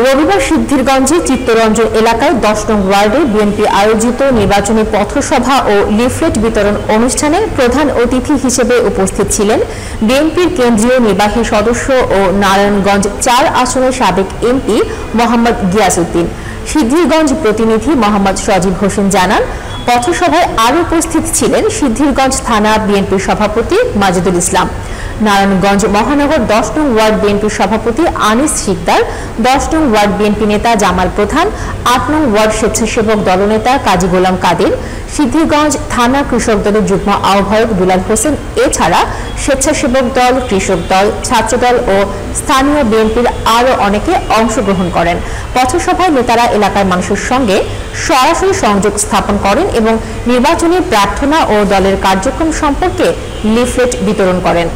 রবিবার সিদ্ধিরগঞ্জে চিত্তরঞ্জন এলাকায় ১০ নং ওয়ার্ডে বিএনপি আয়োজিত নির্বাচনী পথসভা ও লিফলেট বিতরণ অনুষ্ঠানে প্রধান অতিথি হিসেবে উপস্থিত ছিলেন বিএনপির কেন্দ্রীয় নির্বাহী সদস্য ও নারায়ণগঞ্জ ৪ আসনের সাবেক এমপি মোহাম্মদ গিয়াসউদ্দিন। সিদ্ধিরগঞ্জ প্রতিনিধি মোহাম্মদ সজীব হোসেন জানান, পথসভায় আরও উপস্থিত ছিলেন সিদ্ধিরগঞ্জ থানা বিএনপির সভাপতি মাজিদুল ইসলাম, নারায়ণগঞ্জ মহানগর ১০ নং ওয়ার্ড বিএনপির সভাপতি আনিস শিকদার, ১০ নং ওয়ার্ড বিএনপি নেতা জামাল প্রধান, ৮ নং ওয়ার্ড স্বেচ্ছাসেবক দলনেতা কাজী গোলাম কাদের, সিদ্ধিরগঞ্জ থানা কৃষক দলের যুগ্ম আহ্বায়ক দুলাল হোসেন, এছাড়া স্বেচ্ছাসেবক দল, কৃষক দল, ছাত্রদল ও স্থানীয় বিএনপির আরও অনেকে অংশগ্রহণ করেন। পথসভায় নেতারা এলাকার মানুষের সঙ্গে সরাসরি সংযোগ স্থাপন করেন এবং নির্বাচনী প্রার্থনা ও দলের কার্যক্রম সম্পর্কে লিফলেট বিতরণ করেন।